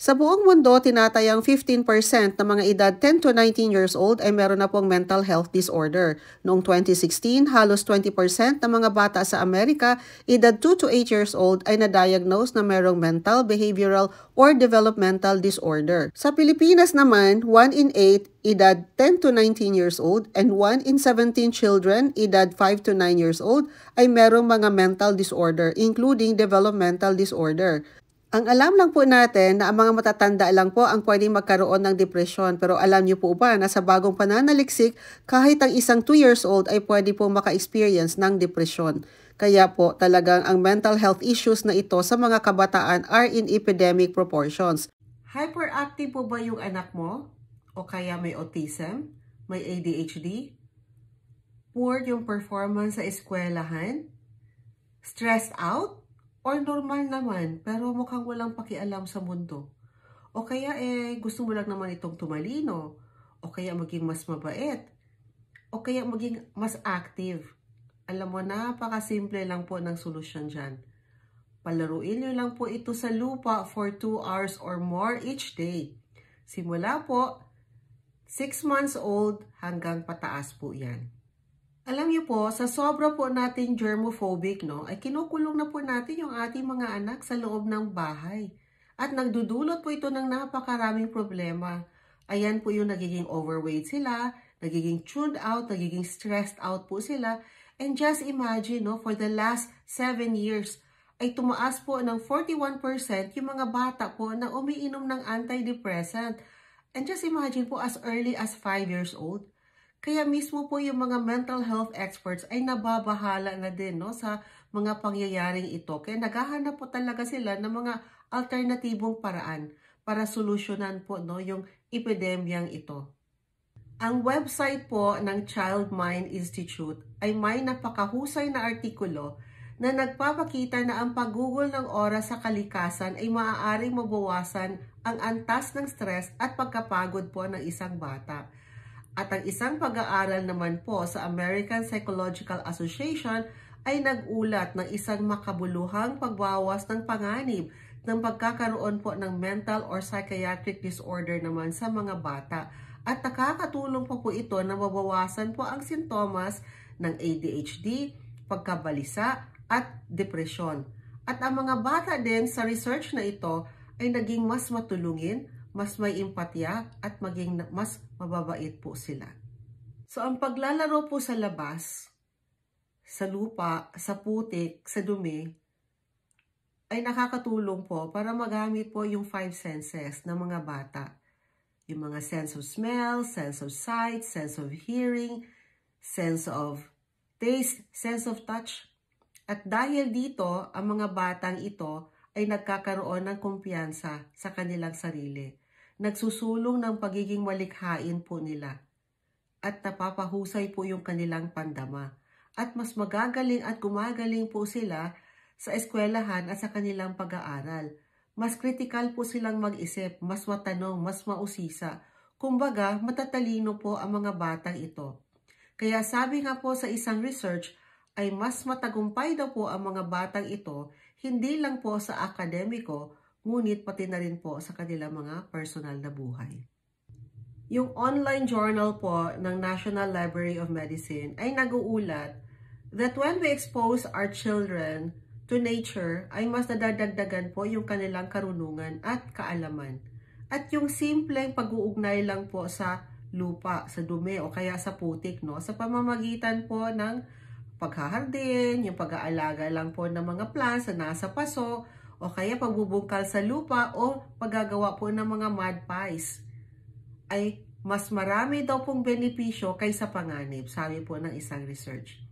Sa buong mundo, tinatayang 15% ng mga edad 10 to 19 years old ay meron na pong mental health disorder. Noong 2016, halos 20% ng mga bata sa Amerika, edad 2 to 8 years old ay na-diagnose na merong mental, behavioral, or developmental disorder. Sa Pilipinas naman, 1 in 8 edad 10 to 19 years old and 1 in 17 children edad 5 to 9 years old ay merong mga mental disorder, including developmental disorder. Ang alam lang po natin na ang mga matatanda lang po ang pwedeng magkaroon ng depresyon. Pero alam niyo po ba na sa bagong pananaliksik, kahit ang isang 2 years old ay pwede po maka-experience ng depresyon. Kaya po talagang ang mental health issues na ito sa mga kabataan are in epidemic proportions. Hyperactive po ba yung anak mo? O kaya may autism? May ADHD? Poor yung performance sa eskwelahan? Stressed out? Or normal naman, pero mukhang walang pakialam sa mundo. O kaya gusto mo lang naman itong tumalino. O kaya maging mas mabait. O kaya maging mas active. Alam mo, napakasimple lang po ng solusyon dyan. Palaruin nyo lang po ito sa lupa for 2 hours or more each day. Simula po, 6 months old hanggang pataas po yan. Alam niyo po, sa sobra po natin germophobic, ay kinukulong na po natin yung ating mga anak sa loob ng bahay. At nagdudulot po ito ng napakaraming problema. Ayan po yung nagiging overweight sila, nagiging tuned out, nagiging stressed out po sila. And just imagine, for the last 7 years, ay tumaas po ng 41% yung mga bata po na umiinom ng antidepressant. And just imagine po as early as 5 years old. Kaya mismo po yung mga mental health experts ay nababahala na din sa mga pangyayaring ito. Kaya naghahanap po talaga sila ng mga alternatibong paraan para solusyonan po yung epidemyang ito. Ang website po ng Child Mind Institute ay may napakahusay na artikulo na nagpapakita na ang paggugol ng oras sa kalikasan ay maaaring mabawasan ang antas ng stress at pagkapagod po ng isang bata. At ang isang pag-aaral naman po sa American Psychological Association ay nag-ulat ng isang makabuluhang pagbawas ng panganib ng pagkakaroon po ng mental or psychiatric disorder naman sa mga bata. At nakakatulong po ito na mabawasan po ang sintomas ng ADHD, pagkabalisa at depresyon. At ang mga bata din sa research na ito ay naging mas matulungin, mas may empatya at maging mas mababait po sila. So ang paglalaro po sa labas, sa lupa, sa putik, sa dumi, ay nakakatulong po para magamit po yung 5 senses ng mga bata. Yung mga sense of smell, sense of sight, sense of hearing, sense of taste, sense of touch. At dahil dito, ang mga batang ito ay nagkakaroon ng kumpiyansa sa kanilang sarili. Nagsusulong ng pagiging malikhain po nila at napapahusay po yung kanilang pandama at mas magagaling at gumagaling po sila sa eskwelahan at sa kanilang pag-aaral. Mas kritikal po silang mag-isip, mas matanong, mas mausisa. Kumbaga, matatalino po ang mga batang ito. Kaya sabi nga po sa isang research ay mas matagumpay daw po ang mga batang ito, hindi lang po sa akademiko, ngunit pati na rin po sa kanilang mga personal na buhay. Yung online journal po ng National Library of Medicine ay nag-uulat that when we expose our children to nature, ay mas nadadagdagan po yung kanilang karunungan at kaalaman. At yung simpleng pag-uugnay lang po sa lupa, sa dumi o kaya sa putik, sa pamamagitan po ng paghahardin, yung pag-aalaga lang po ng mga plants na nasa paso, o kaya pagbubungkal sa lupa o paggagawa po ng mga mud pies, ay mas marami daw pong benepisyo kaysa panganib, sabi po ng isang research.